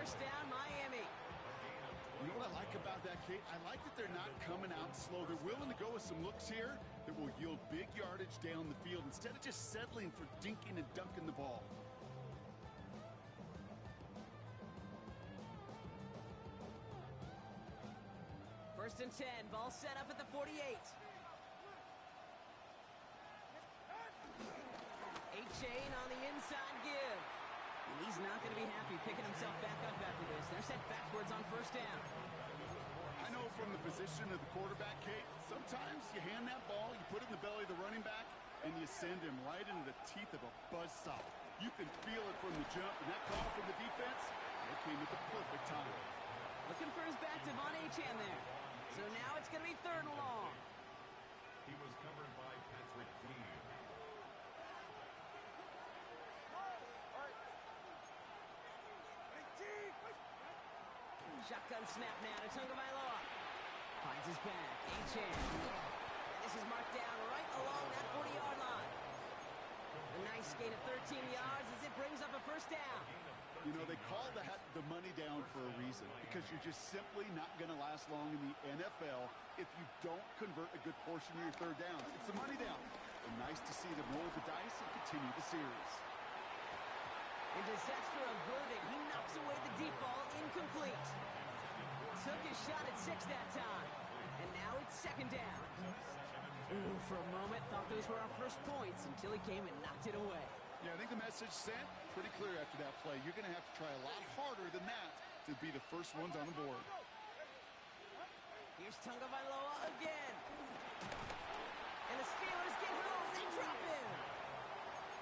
First down, Miami. You know what I like about that, Kate? I like that they're not coming out slow. They're willing to go with some looks here that will yield big yardage down the field instead of just settling for dinking and dunking the ball. First and 10, ball set up at the 48. A-Chain on the inside give. And he's not going to be happy picking himself back up after this. They're set backwards on first down. I know from the position of the quarterback, Kate, sometimes you hand that ball, you put it in the belly of the running back, and you send him right into the teeth of a buzzsaw. You can feel it from the jump, and that call from the defense, it came at the perfect time. Looking for his back, Devon A-Chan there. So now it's going to be third and long. He was covered by Patrick Queen. Shotgun snap now to Tagovailoa. Finds his back. A-Chan. And this is marked down right along that 40-yard line. A nice gain of 13 yards as it brings up a first down. You know, they call that the money down for a reason, because you're just simply not going to last long in the NFL if you don't convert a good portion of your third downs. It's the money down. And nice to see them roll the dice and continue the series. In disaster averted, he knocks away the deep ball, incomplete. Took his shot at 6 that time. And now it's second down. Ooh, for a moment, thought those were our first points until he came and knocked it away. Yeah, I think the message sent pretty clear after that play. You're going to have to try a lot harder than that to be the first ones on the board. Here's Tagovailoa again. And the Steelers get home. They drop him.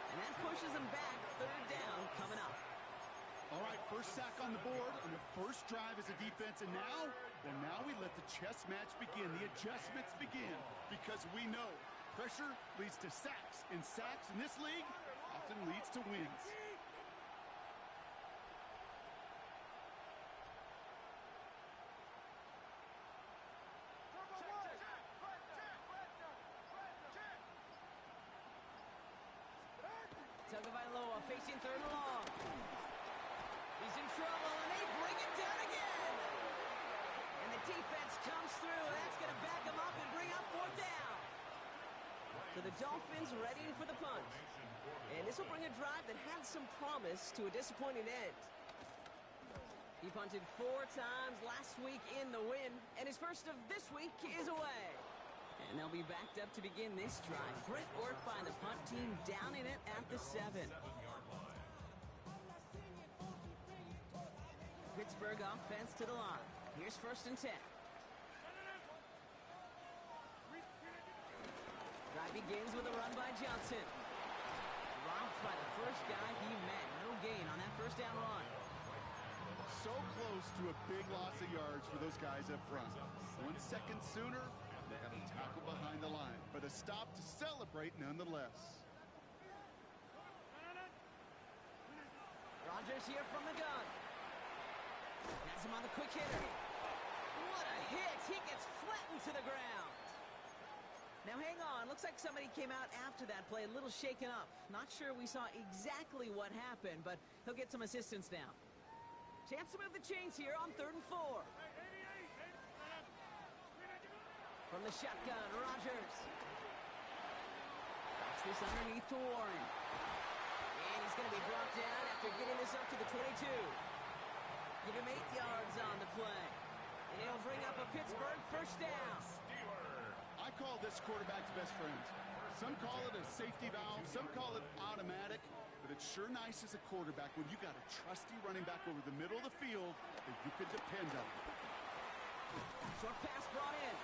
And that pushes them back. Third down coming up. All right, first sack on the board on the first drive as a defense. And now, well, now we let the chess match begin. The adjustments begin because we know pressure leads to sacks. And sacks in this league often leads to wins. Tagovailoa facing third and long. He's in trouble, and they bring it down again. And the defense comes through. That's going to back him up and bring up fourth down. So the Dolphins ready for the punt. And this will bring a drive that had some promise to a disappointing end. He punted 4 times last week in the win, and his first of this week is away. And they'll be backed up to begin this drive. Great work by the punt team down in it at the 7. Pittsburgh offense to the line. Here's first and 10. Drive begins with a run by Johnson. Dropped by the first guy he met. No gain on that first down run. So close to a big loss of yards for those guys up front. 1 second sooner, they got a tackle behind the line, but a stop to celebrate nonetheless. Rodgers here from the gun. Has him on the quick hitter. What a hit! He gets flattened to the ground. Now hang on, looks like somebody came out after that play a little shaken up. Not sure we saw exactly what happened, but he'll get some assistance now. Chance to move the chains here on 3rd and 4. From the shotgun, Rodgers. Drops this underneath to Warren. And he's going to be brought down after getting this up to the 22. Give him 8 yards on the play. And it'll bring up a Pittsburgh first down. I call this quarterback's best friend. Some call it a safety valve, some call it automatic, but it's sure nice as a quarterback when you got a trusty running back over the middle of the field that you can depend on. Short pass brought in.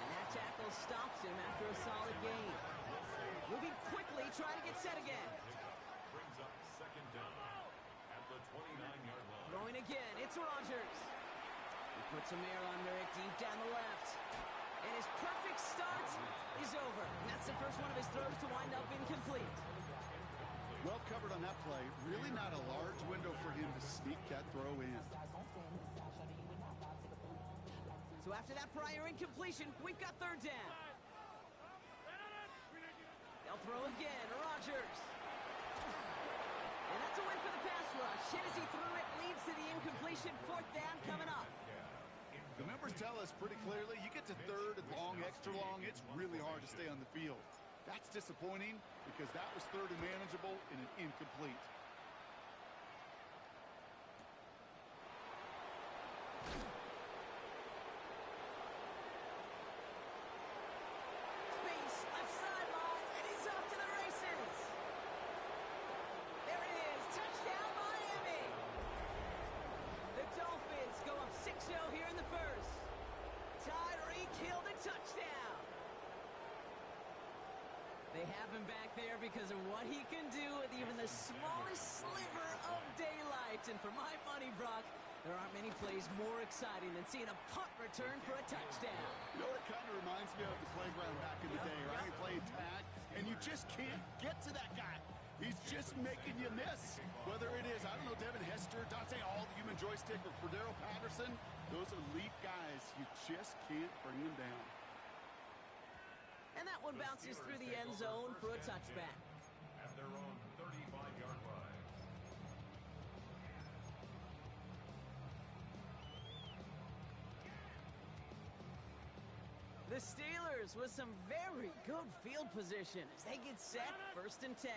And that tackle stops him after a solid gain. Moving quickly, trying to get set again. Brings up second down at the 29-yard line. Throwing again, it's Rodgers. He puts some air under it deep down the left. And his perfect start is over. And that's the first one of his throws to wind up incomplete. Well covered on that play. Really not a large window for him to sneak that throw in. So after that prior incompletion, we've got 3rd down. They'll throw again. Rodgers. And that's a win for the pass rush. Hit as he threw it, leads to the incompletion. Fourth down coming up. The numbers tell us pretty clearly, you get to third and long, extra long, it's really hard to stay on the field. That's disappointing because that was third and manageable in an incomplete. Space, left sideline, and he's off to the races. There it is, touchdown Miami. The Dolphins go up 6-0 here in the first. Tyreek Hill the touchdown. They have him back there because of what he can do with even the smallest sliver of daylight. And for my money, Brock, there aren't many plays more exciting than seeing a punt return for a touchdown. You know what it kind of reminds me of? The playground back in the day, right? Playing tag, and you just can't get to that guy. He's just making you miss. Whether it is, I don't know, Devin Hester, Dante Hall, the human joystick, or Cordero Patterson, those elite guys, you just can't bring them down. And that one bounces through the end zone for a touchback. At their own 35-yard line. The Steelers with some very good field position as they get set, 1st and 10.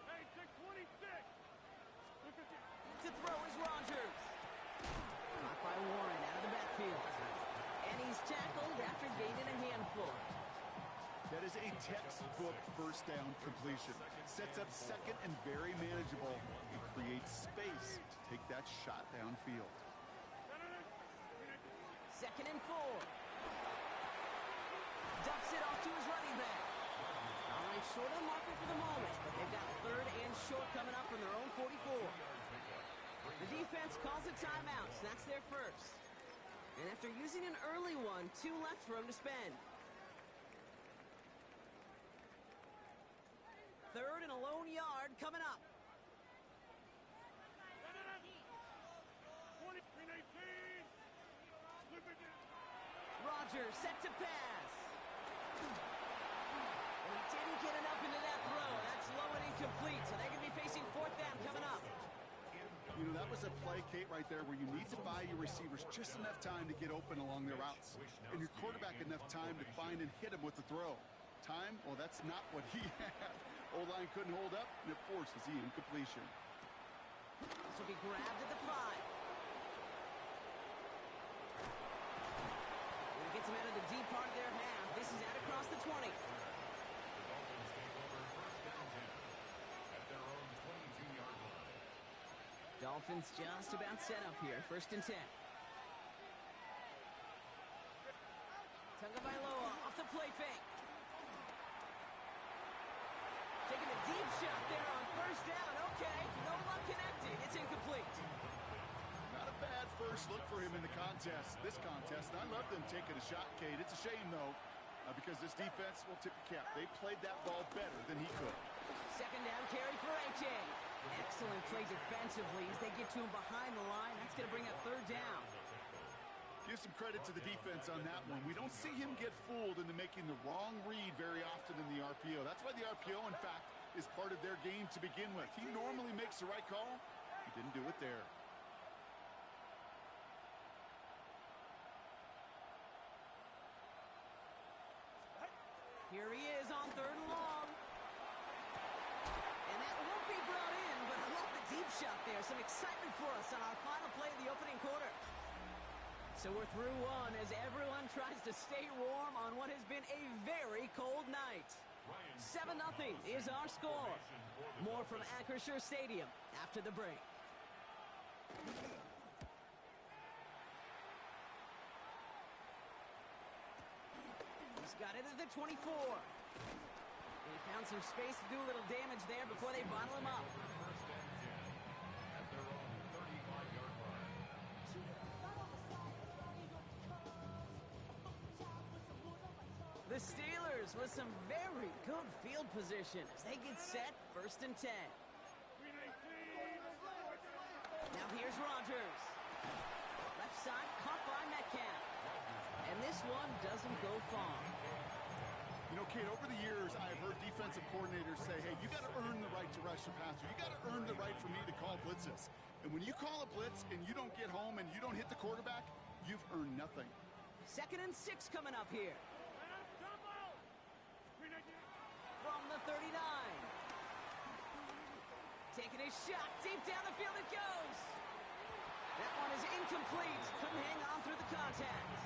Hey, 626. Look at this. To throw is Rodgers. Caught by Warren out of the backfield. And he's tackled after gaining a handful. That is a textbook first down completion. Sets up second and very manageable and creates space to take that shot downfield. 2nd and 4. Dumps it off to his running back. All right, short of the marker for the moment, but they've got 3rd and short coming up from their own 44. The defense calls a timeout, so that's their first. And after using an early one, 2 left for him to spend. 3rd and a lone yard coming up. 23-18. Look at this. Rodgers set to pass. And he didn't get enough into that throw. That's low and incomplete, so they're going to be facing 4th down coming up. You know, that was a play, Kate, right there where you need to buy your receivers just enough time to get open along their routes. And your quarterback enough time to find and hit him with the throw. Time? Well, that's not what he had. O-line couldn't hold up, and it forces the incompletion. This will be grabbed at the 5. And it gets him out of the deep part of their half. This is out across the 20. The Dolphins take over 1st down 10 at their own 22-yard line. Dolphins just about set up here. 1st and 10. Tagovailoa off the play fake. Taking a deep shot there on 1st down. Okay, no luck connected. It's incomplete. Not a bad first look for him in the contest. This contest, and I love them taking a shot, Kate. It's a shame, though, because this defense will tip the cap. They played that ball better than he could. 2nd down carry for A.J. Excellent play defensively as they get to him behind the line. That's going to bring up 3rd down. Give some credit to the defense on that one. We don't see him get fooled into making the wrong read very often in the RPO. That's why the RPO, in fact, is part of their game to begin with. He normally makes the right call. He didn't do it there. Here he is on 3rd and long. And that won't be brought in, but I love the deep shot there. Some excitement for us on our final play of the opening quarter. So we're through one as everyone tries to stay warm on what has been a very cold night. 7-0 is our score. More from Acrisure Stadium after the break. He's got it at the 24. And he found some space to do a little damage there before they bottle him up. 1st and 10 at their own 35-yard line. The Steelers with some very good field position as they get set, 1st and 10. Now here's Rodgers. Left side caught by Metcalf. And this one doesn't go far. You know, Kate, over the years, I've heard defensive coordinators say, hey, you got to earn the right to rush the passer. You got to earn the right for me to call blitzes. And when you call a blitz and you don't get home and you don't hit the quarterback, you've earned nothing. 2nd and 6 coming up here. From the 39. Taking a shot, deep down the field it goes. That one is incomplete. Couldn't hang on through the contact.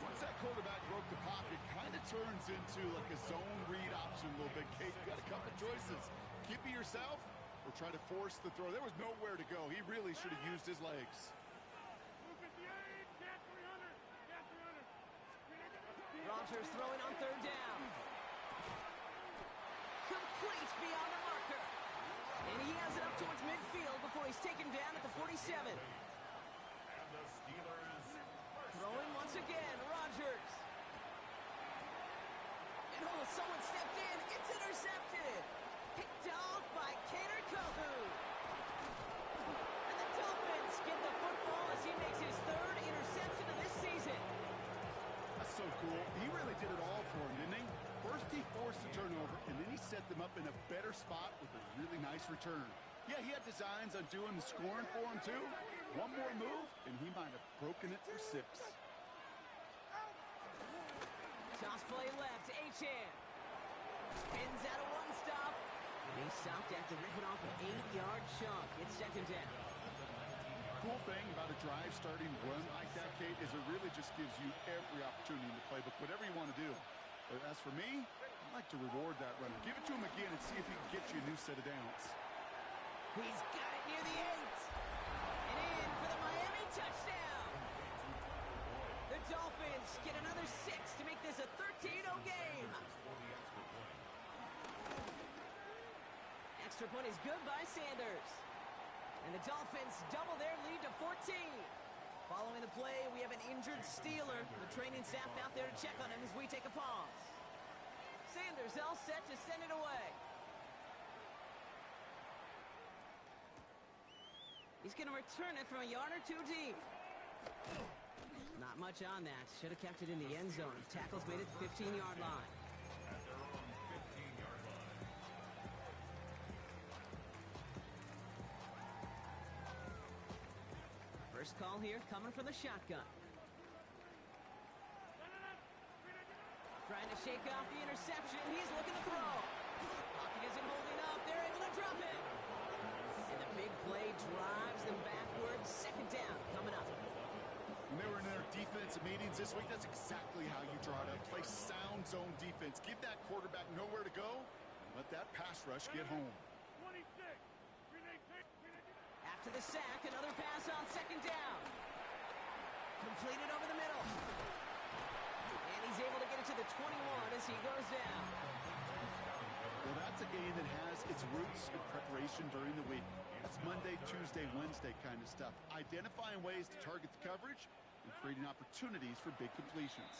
Once that quarterback broke the pocket, kind of turns into like a zone read option a little bit. Kate, you got a couple choices. Keep it yourself or try to force the throw. There was nowhere to go. He really should have used his legs. Rogers throwing on 3rd down. Complete beyond the marker. And he has it up towards midfield before he's taken down at the 47. And the Steelers Throwing once again, Rogers. And someone stepped in. It's intercepted. Picked off by Gotw. And the Dolphins get the football as he makes his 3rd interception of this season. That's so cool. He really did it all for him, didn't he? First he forced the turnover, and then he set them up in a better spot with a really nice return. Yeah, he had designs on doing the scoring for him, too. One more move, and he might have broken it for 6. Toss play left, Achane. Spins out of one stop. And he stopped after ripping off an 8-yard chunk. It's 2nd down. Cool thing about a drive starting run like that, Kate, is it really just gives you every opportunity in the playbook, whatever you want to do. But as for me, I like to reward that runner. Give it to him again and see if he can get you a new set of downs. He's got it near the 8. And in for the Miami touchdown. The Dolphins get another 6 to make this a 13-0 game. Extra point is good by Sanders. And the Dolphins double their lead to 14. Following the play, we have an injured Steeler. The training staff out there to check on him as we take a pause. Sanders all set to send it away. He's going to return it from a yard or 2 deep. Not much on that. Should have kept it in the end zone. Tackles made it the 15-yard line. at their own 15-yard line. First call here coming from the shotgun. Trying to shake off the interception. He's looking to throw. Pocket isn't holding up. They're able to drop it. And the big play drives them backwards. 2nd down coming up. When they were in their defensive meetings this week, that's exactly how you draw it up. Play sound zone defense. Give that quarterback nowhere to go, and let that pass rush get home. 26. After the sack, another pass on 2nd down. Completed over the middle. And he's able to get it to the 21 as he goes down. Well, that's a game that has its roots in preparation during the week. That's Monday, Tuesday, Wednesday kind of stuff. Identifying ways to target the coverage and creating opportunities for big completions.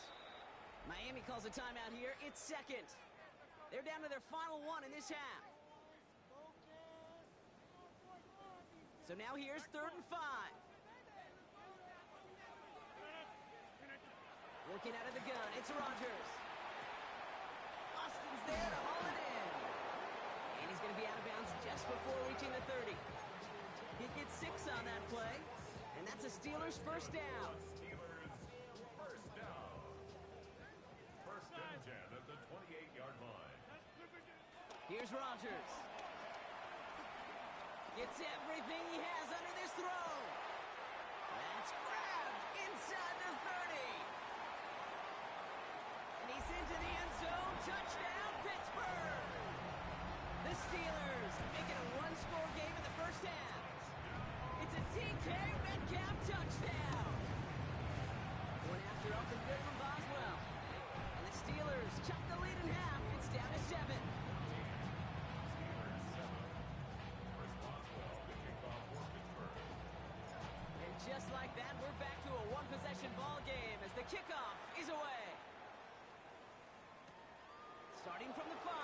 Miami calls a timeout here. It's 2nd. They're down to their final 1 in this half. So now here's 3rd and 5. Working out of the gun, it's Rogers. Austin's there to haul it in. And he's going to be out of bounds just before reaching the 30. He gets 6 on that play, and that's a Steelers first down. Steelers first down. 1st and 10 at the 28-yard line. Here's Rogers. Gets everything he has under this throw. That's grabbed inside the 30. And he's into the end zone. Touchdown, Pittsburgh. The Steelers make it a 1-score game in the first half. It's a DK Metcalf touchdown. One after up and good from Boswell. And the Steelers chop the lead in half. It's down to 7. Just like that, we're back to a one-possession ball game as the kickoff is away. Starting from the 5.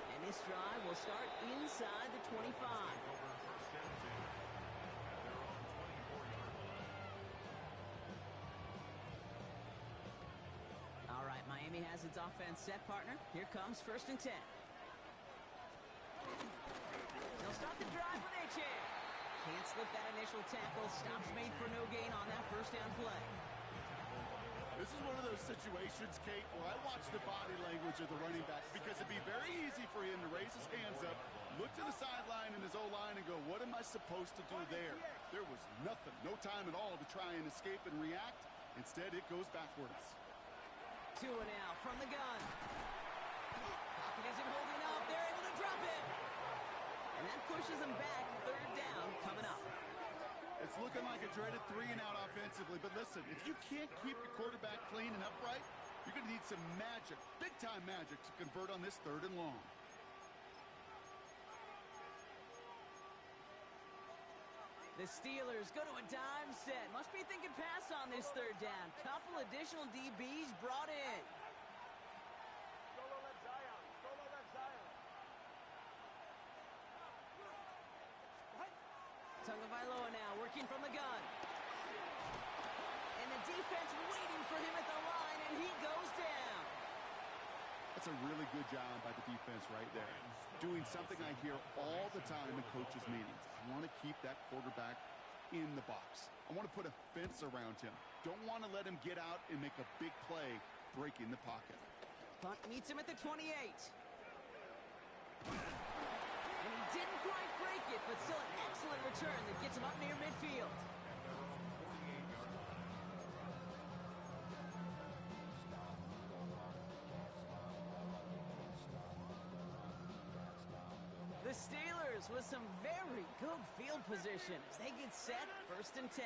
And this drive will start inside the 25. its offense set, partner. Here comes 1st and 10. They'll start the drive with H. Can't slip that initial tackle. Stops made for no gain on that 1st down play. This is one of those situations, Kate, where I watch the body language of the running back because it'd be very easy for him to raise his hands up, look to the sideline in his O-line and go, what am I supposed to do there? There was nothing, no time at all to try and escape and react. Instead, it goes backwards. 2 now from the gun. Pocket isn't holding up. They're able to drop it. And that pushes them back. 3rd down coming up. It's looking like a dreaded 3-and-out offensively, but listen, if you can't keep your quarterback clean and upright, you're going to need some magic, big-time magic, to convert on this 3rd and long. The Steelers go to a dime set. Must be thinking pass on this 3rd down. Couple additional DBs brought in. Solo left Zion. Solo left Zion. Tagovailoa now working from the gun. And the defense waiting for him at the line, and he goes down. That's a really good job by the defense right there. Doing something I hear all the time in coaches' meetings. I want to keep that quarterback in the box. I want to put a fence around him. Don't want to let him get out and make a big play breaking the pocket. Punt meets him at the 28. And he didn't quite break it, but still an excellent return that gets him up near midfield. The Steelers with some very good field position as they get set. 1st and 10.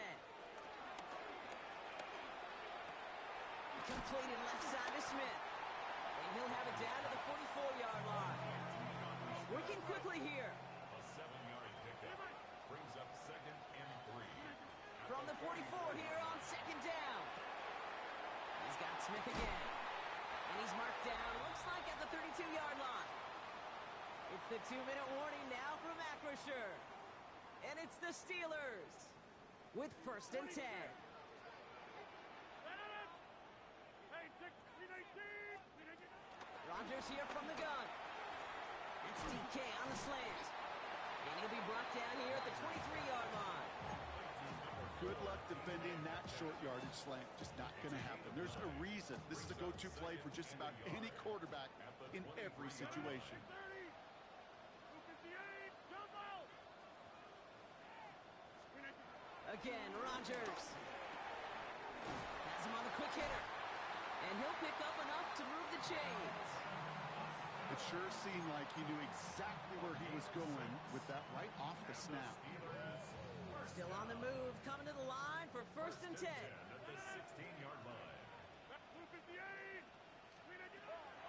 Completed left side to Smith. And he'll have it down to the 44-yard line. Working quickly here. A 7-yard pickup brings up 2nd and 3. From the 44 here on 2nd down. He's got Smith again. And he's marked down, looks like at the 32-yard line. It's the 2-minute warning now from Acrisure. And it's the Steelers with 1st and 10. Hey, 6-3-19. Rodgers here from the gun. It's DK on the slant. And he'll be brought down here at the 23-yard line. Good luck defending that short yardage slant. Just not going to happen. There's a reason this is a go-to play for just about any quarterback in every situation. Again, Rodgers. Has him on the quick hitter. And he'll pick up enough to move the chains. It sure seemed like he knew exactly where he was going with that right off the snap. Still on the move, coming to the line for 1st and 10. At the 16-yard line.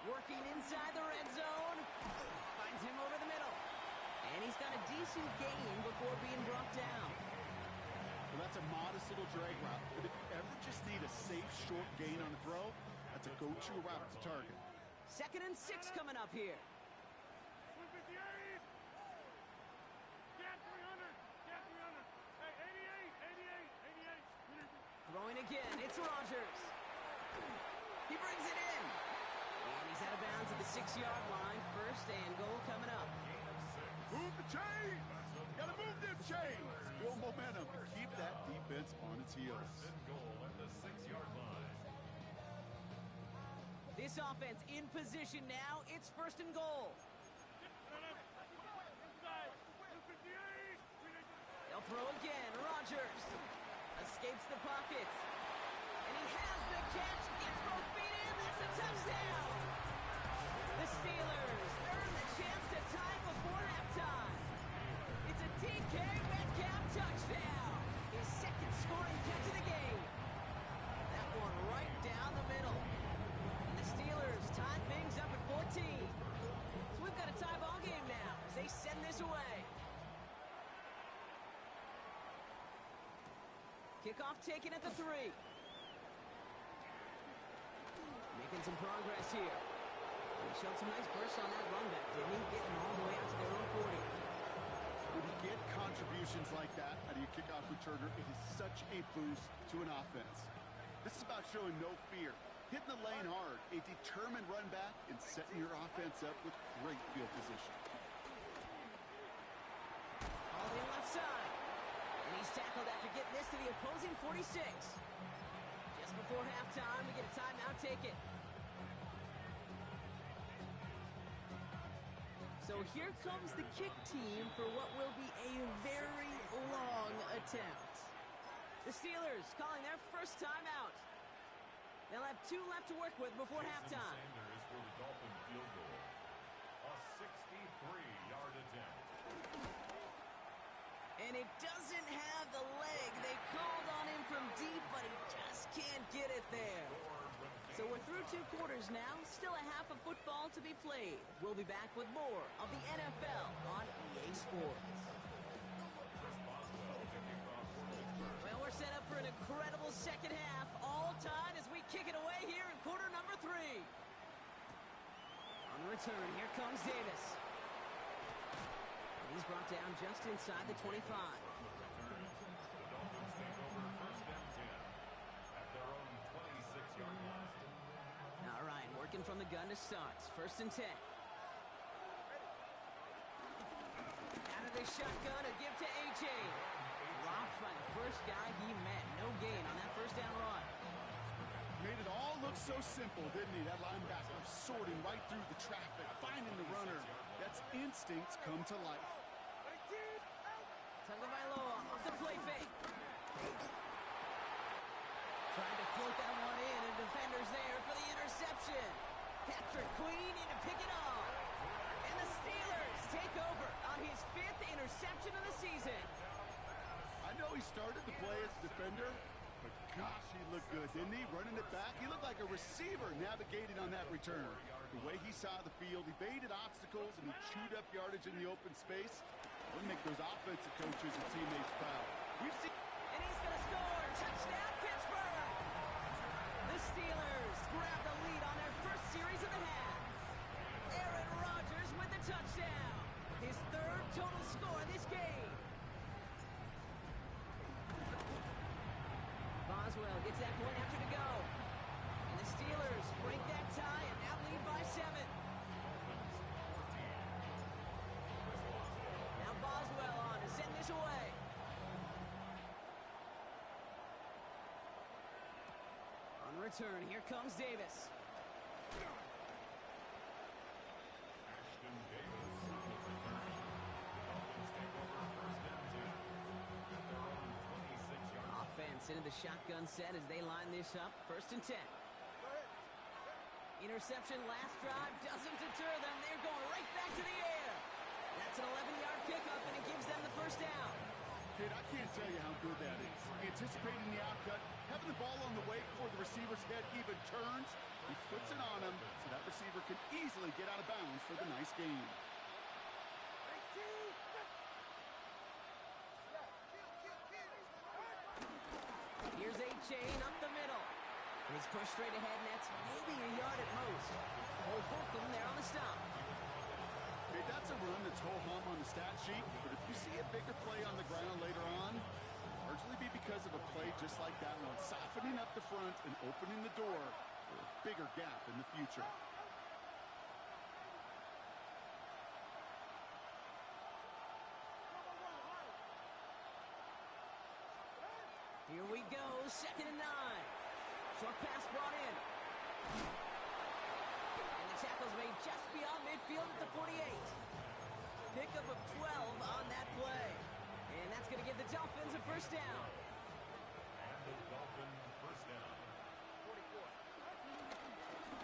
Working inside the red zone. Finds him over the middle. And he's got a decent gain before being brought down. Well, that's a modest little drag route, but if you ever just need a safe, short gain on a throw, that's a go-to route to target. 2nd and 6 coming up here. Throwing again, it's Rodgers. He brings it in. And he's out of bounds at the 6-yard line. 1st and goal coming up. Move the chains! Gotta move them chains! Build momentum. Keep that defense on its heels. 1st and goal at the 6-yard line. This offense in position now. It's 1st and goal. They'll throw again. Rodgers escapes the pocket. And he has the catch. Gets both feet in. That's a touchdown. The Steelers earn the chance to tie before halftime. It's a DK Metcalf touchdown. His 2nd scoring catch of the game. That one right down the middle. And the Steelers tie things up at 14. So we've got a tie ball game now as they send this away. Kickoff taken at the 3. Making some progress here. He showed some nice bursts on that run back, didn't he? Getting all the way out to their own 40. When you get contributions like that out of your kickoff returner, it is such a boost to an offense. This is about showing no fear. Hitting the lane hard, a determined run back, and setting your offense up with great field position. All the left side. And he's tackled after getting this to the opposing 46. Just before halftime, we get a timeout taken. So here comes the kick team for what will be a very long attempt. The Steelers calling their first timeout. They'll have 2 left to work with before halftime. Sanders for the Dolphin field goal. A 63-yard attempt. And it doesn't have the leg. They called on him from deep, but he just can't get it there. So we're through 2 quarters now. Still a half of football to be played. We'll be back with more of the NFL on EA Sports. Well, we're set up for an incredible second half. All tied as we kick it away here in quarter number 3. On the return, here comes Davis. And he's brought down just inside the 25. The Dolphins take over first and 10 at their own 26-yard line. All right, working from the gun to start. First and 10. Out of the shotgun, a give to A.J. Dropped by the first guy he met. No gain on that first down run. Made it all look so simple, didn't he? That linebacker sorting right through the traffic, finding the runner. That's instincts come to life. Tagovailoa off the play fake. Trying to float that one in, and defenders there for the interception. Patrick Queen in to pick it off. And the Steelers take over on his 5th interception of the season. I know he started the play as a defender, but gosh, he looked good, didn't he? Running it back, he looked like a receiver navigating on that return. The way he saw the field, he baited obstacles, and he chewed up yardage in the open space. It'll make those offensive coaches and teammates proud. We've seen... And he's going to score. Touchdown, Pittsburgh. The Steelers grab the lead on their first series of the half. Aaron Rodgers with the touchdown. His 3rd total score of this game. Boswell gets that point after to go. And the Steelers break that tie and now lead by 7. Now Boswell on to send this away. On the return, here comes Davis. Ashton Davis on the return. The Dolphins take over first and 10 at their own 26-yard line. Offense into the shotgun set as they line this up. First and 10. Interception last drive doesn't deter them. They're going right back to the air. That's an 11-yard pickup, and it gives them the first down. Kid, I can't tell you how good that is. Anticipating the outcut, having the ball on the way before the receiver's head even turns. He puts it on him so that receiver can easily get out of bounds for the nice gain. Here's A-Chain up the middle. He's pushed straight ahead, and that's maybe a yard at most. Old Holcomb there on the stop. Okay, that's a run that's ho-hum on the stat sheet, but if you see a bigger play on the ground later on, largely be because of a play just like that one, softening up the front and opening the door for a bigger gap in the future. Here we go, 2nd and 9. Short pass brought in. And the tackle's made just beyond midfield at the 48. Pickup of 12 on that play. And that's going to give the Dolphins a first down. And the Dolphins first down.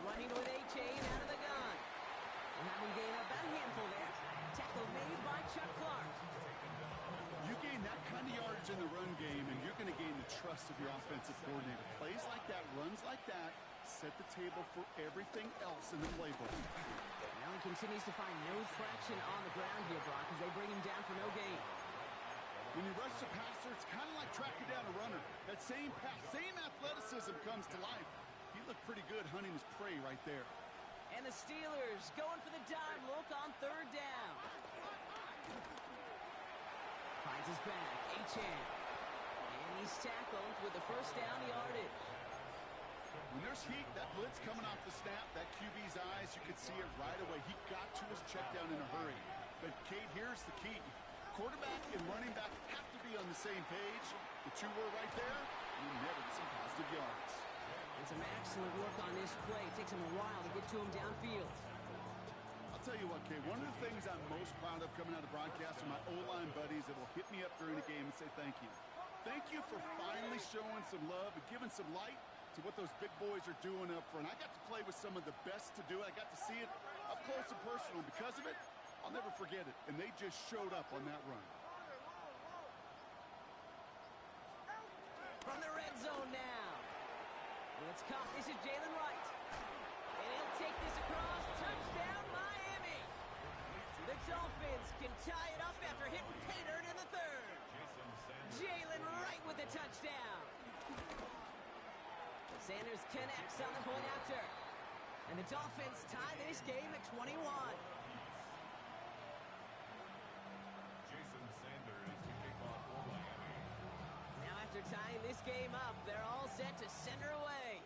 Running with A-Chain out of the gun. And having gained up that handful there. Tackle made by Chuck Clark. You gain that kind of yardage in the run game, and you're going to gain the trust of your offensive coordinator. Plays like that, runs like that, set the table for everything else in the playbook. Now he continues to find no traction on the ground here, Brock, as they bring him down for no gain. When you rush the passer, it's kind of like tracking down a runner. That same pass, same athleticism comes to life. He looked pretty good hunting his prey right there. And the Steelers going for the dime look on 3rd down. Finds his back, Achane. And he's tackled with the first down yardage. When there's heat. That blitz coming off the snap, that QB's eyes, you could see it right away. He got to his check down in a hurry. But, Kate, here's the key. Quarterback and running back have to be on the same page. The two were right there, and you never get some positive yards. And some excellent work on this play. It takes him a while to get to him downfield. I'll tell you what, Kate, one of the things I'm most proud of coming out of broadcast are my O-line buddies that will hit me up during the game and say thank you. Thank you for finally showing some love and giving some light to what those big boys are doing up front. I got to play with some of the best to do it. I got to see it up close and personal. Because of it, I'll never forget it. And they just showed up on that run. From the red zone now. Let's come. This is Jalen Wright. And he'll take this across. Touchdown, Miami. The Dolphins can tie it up after hitting pay dirt in the third. Jalen Wright with the touchdown. Sanders connects on the point after. And the Dolphins tie this game at 21. Jason Sanders to kick off for Miami. Now after tying this game up, they're all set to send her away.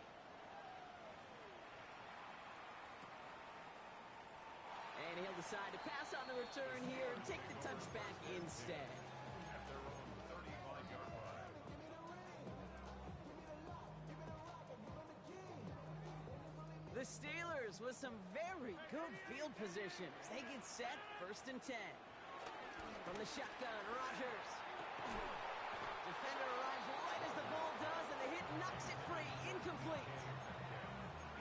And he'll decide to pass on the return here and take the touchback instead. At their own 35-yard line. The Steelers with some very good field position as they get set, 1st and 10. From the shotgun, Rodgers. Defender arrives right as the ball does, and the hit knocks it free. Incomplete.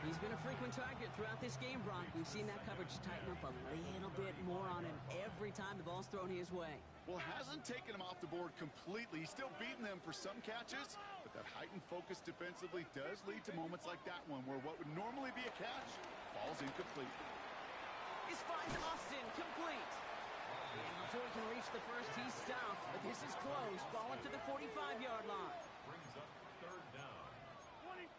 He's been a frequent target throughout this game, Brock. We've seen that coverage tighten up a little bit more on him every time the ball's thrown his way. Well, hasn't taken him off the board completely. He's still beating them for some catches, but that heightened focus defensively does lead to moments like that one where what would normally be a catch falls incomplete. This finds Austin complete. And before he can reach the first, he's stopped, but this is close. Ball up to the 45-yard line. Brings up 3rd down. 26.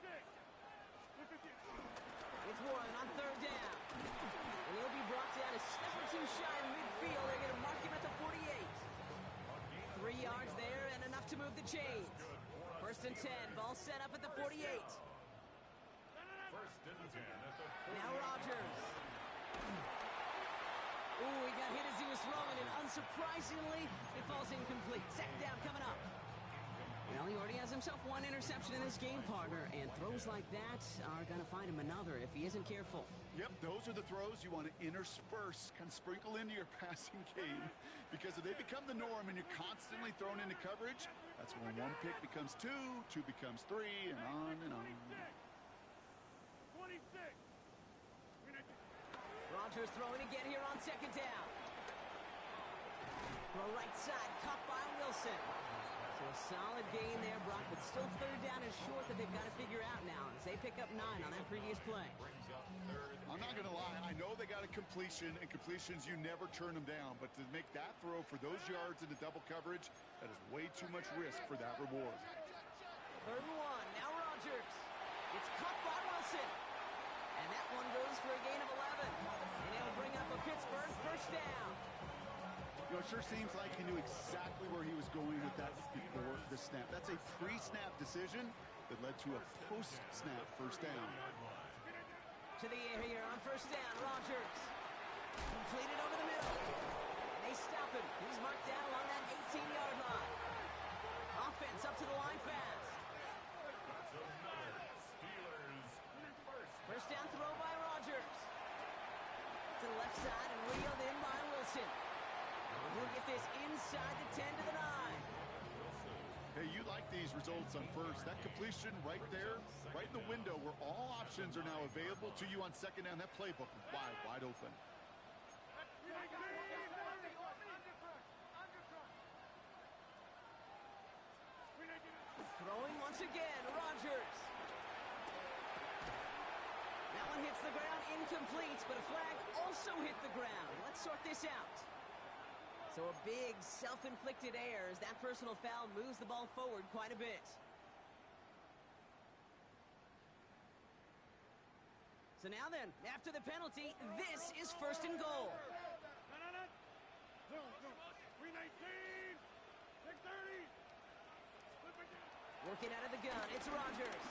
It's Warren on 3rd down. And he'll be brought down a step or two shy in midfield. They're going to mark him at the 48. 3 yards there and enough to move the chains. 1st and 10. Ball set up at the 48. 1st and 10 at the 48. Now Rodgers. Ooh, he got hit as he was throwing, and unsurprisingly, it falls incomplete. 2nd down coming up. Well, he already has himself one interception in this game, partner, and throws like that are going to find him another if he isn't careful. Yep, those are the throws you want to intersperse, kind of sprinkle into your passing game, because if they become the norm and you're constantly thrown into coverage, that's when one pick becomes two becomes three, and on and on. 26. Rodgers throwing again here on 2nd down. Throw right side, caught by Wilson. So a solid gain there, Brock, but still 3rd down is short that they've got to figure out now as they pick up 9 on that previous play. Brings up 3rd. I'm not going to lie, I know they got a completion, and completions, you never turn them down, but to make that throw for those yards into double coverage, that is way too much risk for that reward. 3rd and 1, now Rodgers. It's caught by Wilson. And that one goes for a gain of 11. And it'll bring up a Pittsburgh 1st down. You know, it sure seems like he knew exactly where he was going with that before the snap. That's a pre-snap decision that led to a post-snap 1st down. To the air here on 1st down, Rodgers. Completed over the middle. And they stop him. He's marked down along that 18-yard line. Offense up to the line fast. That's another Steelers 1st down throw by Rodgers. To the left side and reeled in by Wilson. And he'll get this inside the 10 to the 9. Hey, you like these results on 1st. That completion right there, right in the window where all options are now available to you on 2nd down. That playbook wide open. Throwing once again, Rodgers. That one hits the ground, incomplete, but a flag also hit the ground. Let's sort this out. So a big self-inflicted error as that personal foul moves the ball forward quite a bit. So now then, after the penalty, this is 1st and goal. Zone. 319. 630. Working out of the gun, it's Rodgers.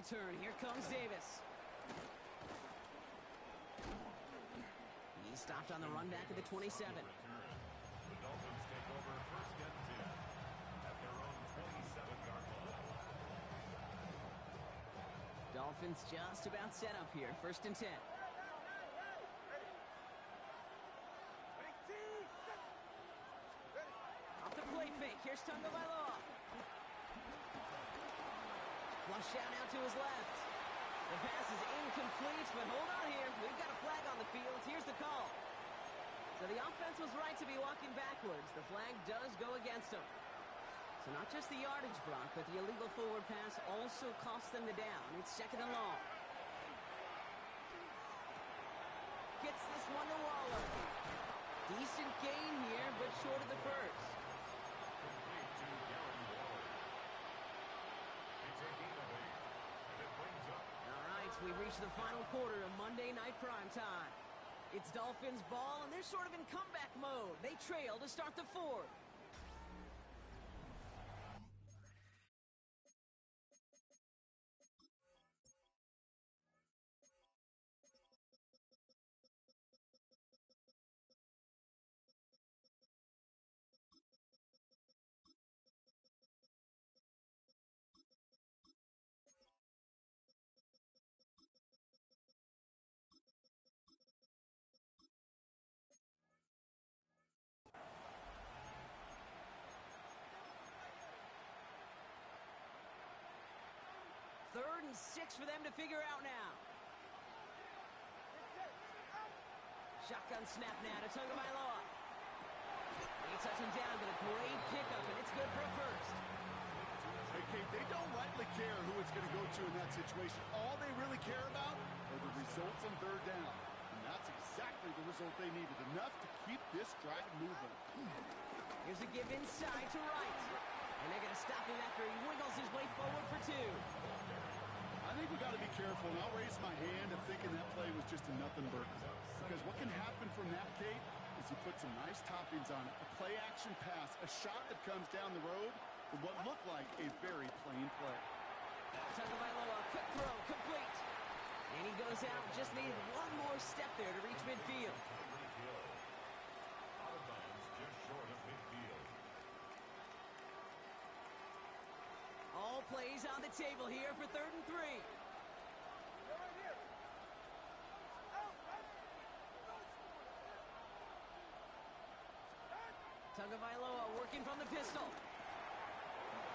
return. Here comes Davis. He stopped on the run back at the 27. The Dolphins take over first and 10 at their own 27-yard line. Dolphins just about set up here. First and 10. Off the play fake. Here's Tagovailoa. Flush out now to his left. The pass is incomplete, but hold on here. We've got a flag on the field. Here's the call. So the offense was right to be walking backwards. The flag does go against them. So not just the yardage block, but the illegal forward pass also cost them the down. It's second and long. Gets this one to Waller. Decent gain here, but short of the first. Complete to Darren Waller. It's a gain of 8, and it brings up All right, we've reached the final quarter of Monday Night Primetime. It's Dolphins ball, and they're sort of in comeback mode. They trail to start the fourth. Third and 6 for them to figure out now. Shotgun snap now to Tagovailoa. They touch him down, but a great pickup, and it's good for a first. Hey, Kate, they don't rightly care who it's going to go to in that situation. All they really care about are the results on third down. And that's exactly the result they needed. Enough to keep this drive moving. Here's a give inside to right. And they're going to stop him after he wiggles his way forward for 2. I think we got to be careful, and I'll raise my hand of thinking that play was just a nothing burger. Because what can happen from that, Kate, is you put some nice toppings on it. A play-action pass, a shot that comes down the road for what looked like a very plain play. Tagovailoa, quick throw, complete. And he goes out, just needed one more step there to reach midfield. out of bounds just short of midfield. All plays on the table here for third and 3. Tagovailoa working from the pistol.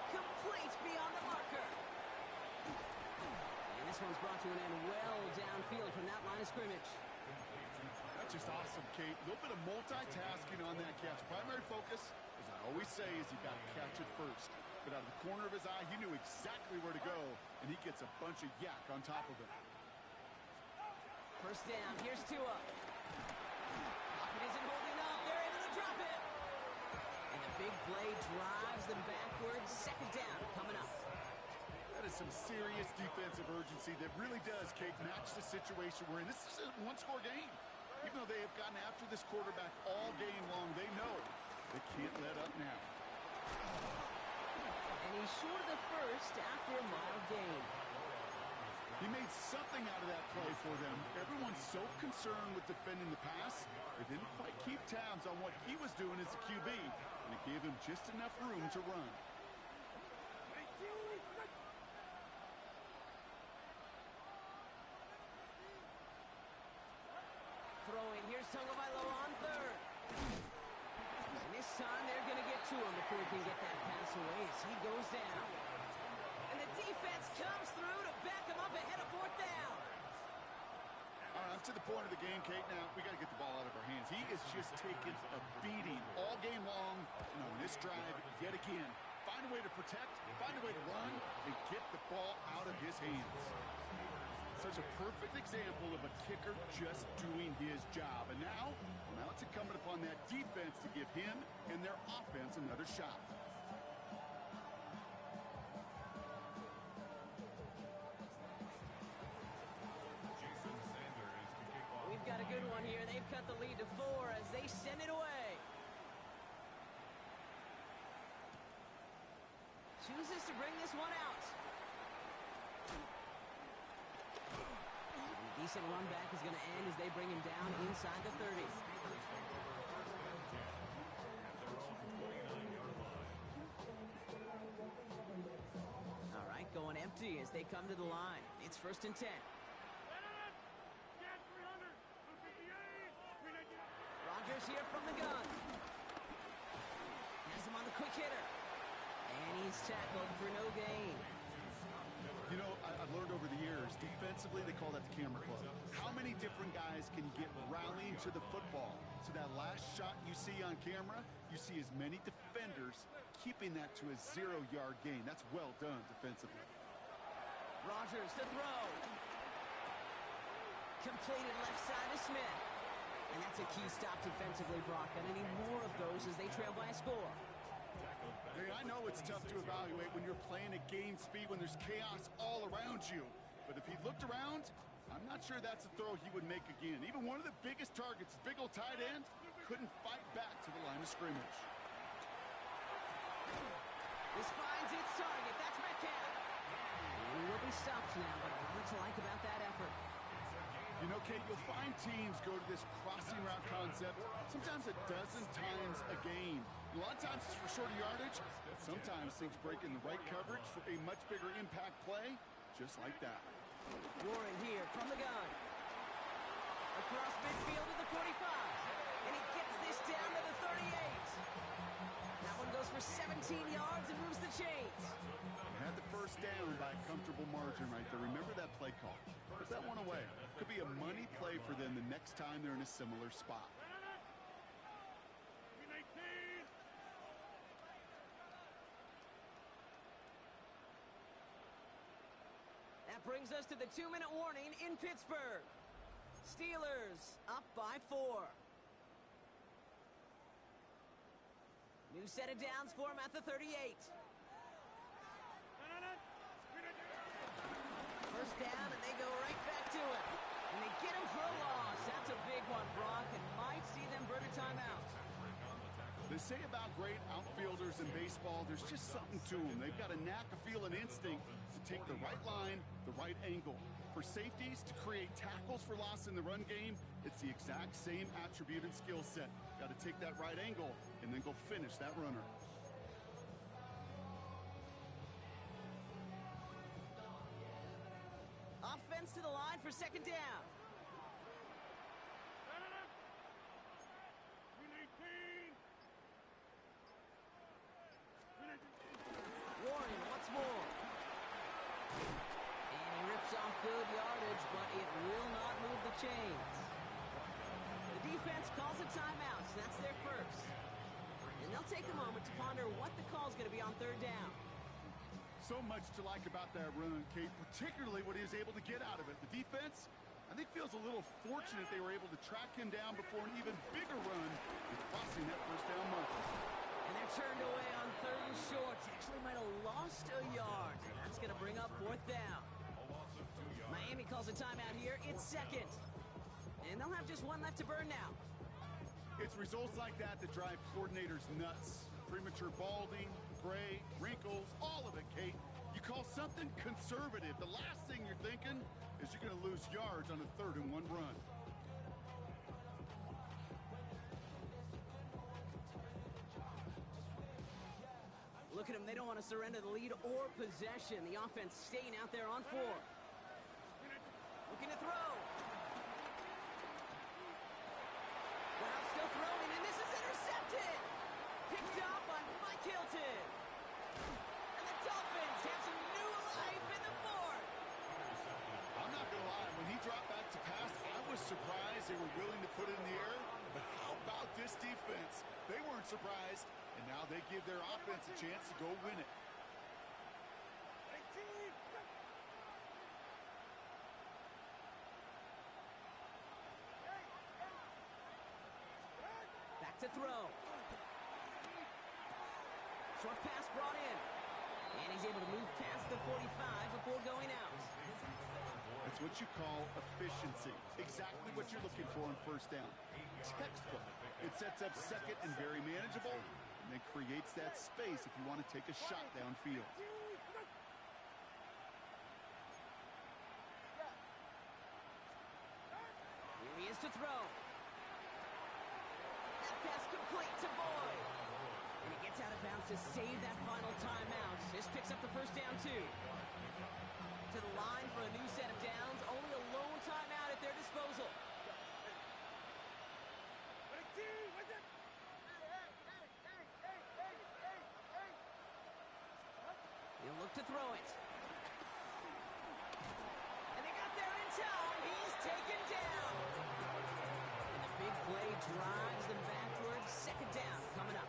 Complete beyond the marker. And this one's brought to an end well downfield from that line of scrimmage. That's just awesome, Kate. A little bit of multitasking on that catch. Primary focus, as I always say, is you got to catch it first. But out of the corner of his eye, he knew exactly where to go, and he gets a bunch of yak on top of it. First down, here's Tua. Pocket isn't holding up. They're able to drop it. And the big play drives them backwards. Second down coming up. That is some serious defensive urgency that really does, Kate, match the situation we're in. This is a one-score game. Even though they have gotten after this quarterback all game long, they know they can't let up now. And he's short of the first after a mild gain. He made something out of that play for them. Everyone's so concerned with defending the pass, they didn't quite keep tabs on what he was doing as a QB, and it gave him just enough room to run. Throwing, here's Tagovailoa on third. And this time they're going to get to him before he can get that pass away as he goes down. And the defense comes through to back him up ahead of fourth down. All right, up to the point of the game, Kate. Now, we got to get the ball out of our hands. He is just taking a beating all game long. And on this drive, yet again, find a way to protect, find a way to run, and get the ball out of his hands. Such a perfect example of a kicker just doing his job. And now it's incumbent upon that defense to give him and their offense another shot. Jason Sanders to kick off. We've got a good one here. They've cut the lead to 4 as they send it away. Chooses to bring this one out. Decent run back is going to end as they bring him down inside the 30. All right, going empty as they come to the line. It's 1st and 10. Rodgers here from the gun. Has him on the quick hitter. And he's tackled for no gain. You know, I've learned over the years, defensively, they call that the camera club. How many different guys can get rallying to the football? So that last shot you see on camera, you see as many defenders keeping that to a 0-yard gain. That's well done defensively. Rodgers to throw. Completed left side to Smith. And that's a key stop defensively, Brock. And any more of those as they trail by a score. Hey, I know it's tough to evaluate when you're playing at game speed, when there's chaos all around you. But if he looked around, I'm not sure that's a throw he would make again. Even one of the biggest targets, big old tight end, couldn't fight back to the line of scrimmage. This finds its target. That's Metcalf. And he will be stopped now, but a lot to like about that effort. You know, Kate, you'll find teams go to this crossing route concept sometimes a dozen times a game. A lot of times it's for shorter yardage, but sometimes things break in the right coverage for a much bigger impact play, just like that. Warren here from the gun. Across midfield to the 45. And he gets this down to the 38. That one goes for 17 yards and moves the chains. Had the first down by a comfortable margin right there. Remember that play call. Put that one away. Could be a money play for them the next time they're in a similar spot. That brings us to the 2-minute warning in Pittsburgh. Steelers up by 4. New set of downs for him at the 38. First down, and they go right back to him. And they get him for a loss. That's a big one, Brock, and might see them burn a timeout. They say about great outfielders in baseball, there's just something to them. They've got a knack, a feel, an instinct to take the right line, the right angle. For safeties, to create tackles for loss in the run game, it's the exact same attribute and skill set. Got to take that right angle and then go finish that runner. Offense to the line for 2nd down. Warren once more. And he rips off good yardage, but it will not move the chains. The defense calls a timeout, so that's their first. And they'll take a moment to ponder what the call's going to be on 3rd down. So much to like about that run, Kate, particularly what he was able to get out of it. The defense, I think, feels a little fortunate they were able to track him down before an even bigger run in crossing that 1st down marker. And they're turned away on 3rd and short. Actually might have lost a yard. And that's going to bring up 4th down. Miami calls a timeout here. It's 2nd. And they'll have just one left to burn now. It's results like that that drive coordinators nuts. Premature balding, gray, wrinkles, all of it, Kate. You call something conservative. The last thing you're thinking is you're going to lose yards on a 3rd and 1 run. Look at them. They don't want to surrender the lead or possession. The offense staying out there on 4. Looking to throw. Brown still throwing, and this is intercepted. Picked up by Mike Hilton. And the Dolphins have some new life in the 4th. I'm not going to lie. When he dropped back to pass, I was surprised they were willing to put it in the air. But how about this defense? They weren't surprised, and now they give their offense a chance to go win it. Back to throw. Short pass brought in. And he's able to move past the 45 before going out. It's what you call efficiency. Exactly what you're looking for on 1st down. Textbook. It sets up 2nd and very manageable, and then creates that space if you want to take a shot downfield. throw. That pass complete to Boyd. And he gets out of bounds to save that final timeout. This picks up the first down, too. To the line for a new set of downs. Only a lone timeout at their disposal. He'll look to throw it. And they got there in time. He's taken down. And the big play drives them backwards. Second down coming up.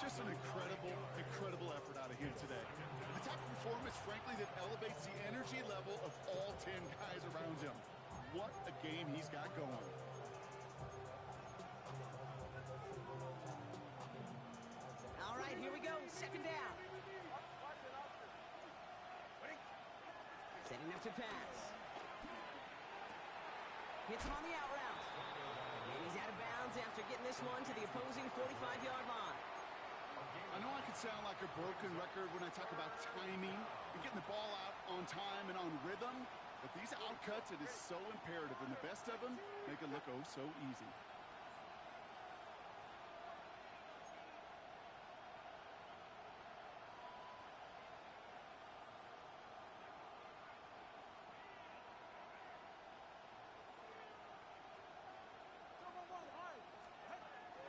Just an incredible effort out of him today. The type of performance, frankly, that elevates the energy level of all 10 guys around him. What a game he's got going. All right, here we go. Second down. Setting up to pass. Hits him on the out route. And he's out of bounds after getting this one to the opposing 45-yard line. I know I could sound like a broken record when I talk about timing and getting the ball out on time and on rhythm, but these outcuts, it is so imperative, and the best of them make it look oh so easy.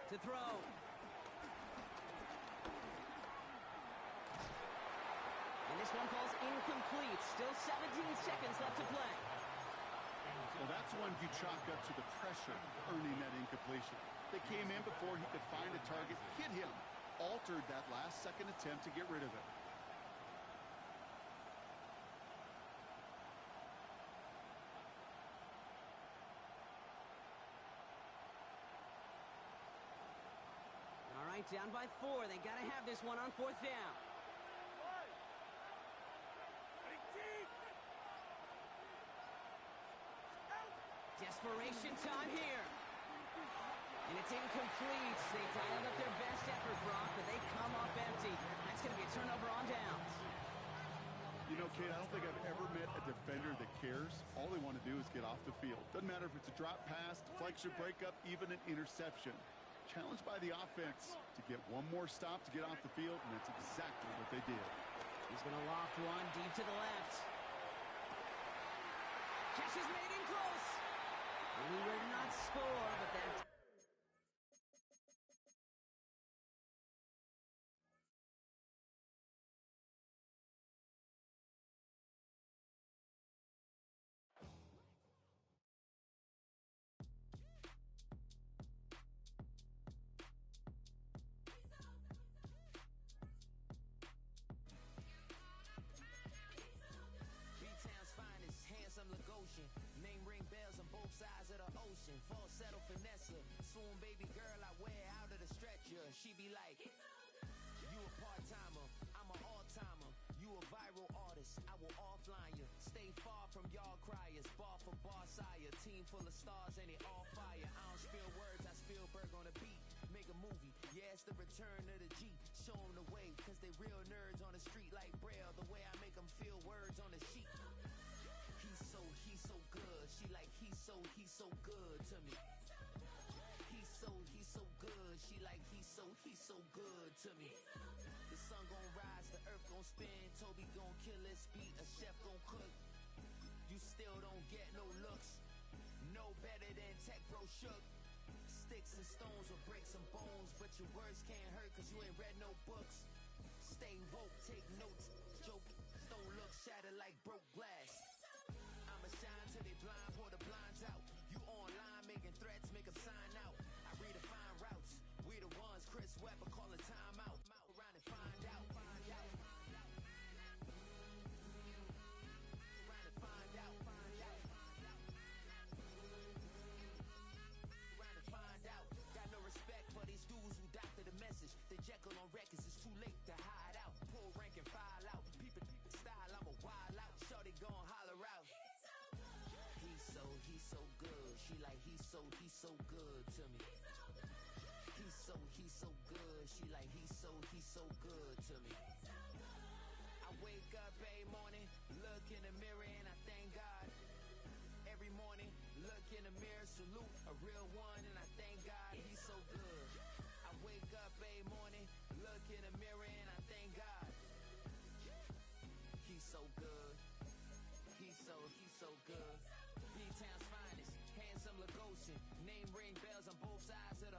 To throw. And this one falls incomplete. Still 17 seconds left to play. Well, that's one you chalk up to the pressure earning that incompletion. They came in before he could find a target, hit him, altered that last second attempt to get rid of it. All right, down by 4. They got to have this one on fourth down. Desperation time here. And it's incomplete. They dialed up their best effort, Brock, but they come up empty. That's going to be a turnover on downs. You know, Kate, I don't think I've ever met a defender that cares. All they want to do is get off the field. Doesn't matter if it's a drop pass, deflection, breakup, even an interception. Challenged by the offense to get one more stop to get off the field, and that's exactly what they did. He's going to loft one deep to the left. Catch is made in close. And he will not score, but that... Name ring bells on both sides of the ocean. Falsetto finesse. Swoon baby girl, I wear out of the stretcher. She be like, you a part-timer, I'm an all-timer. You a viral artist, I will offline you. Stay far from y'all criers. Bar for bar sire. Team full of stars and it all fire. I don't spill words, I Spielberg on a beat. Make a movie, yeah, it's the return of the G. Show them the way, cause they real nerds on the street like Braille. The way I make them feel words on the sheet. He's so good. She like, he's so good to me. He's so good. She like, he's so good to me. The sun gon' rise, the earth gon' spin. Toby gon' kill his beat, a chef gon' cook. You still don't get no looks. No better than Tech Bro Shook. Sticks and stones will break some bones, but your words can't hurt cause you ain't read no books. Stay woke, take notes. Joke, don't look shattered like broke glass. Shine till they blind, pour the blinds out. You online making threats, make them sign out. I redefine routes. We the ones Chris Webber calling time out. Around and find out. Around and find out. Around and find out. Got no respect for these dudes who doctor the message. The Jekyll on records, it's too late to hide out. Pull rank and file out. People style, I'm a wild out. Shorty gon' holler out. He's so good. She like, he's so good to me. He's so good. She like, he's so good to me. I wake up every morning, look in the mirror and I thank God. Every morning, Look in the mirror, salute a real one, and I thank God he's so good. I wake up every morning, look in the mirror, and I thank God. He's so good. He's so good. B-Town's finest, handsome Lagosian. Name ring bells on both sides of the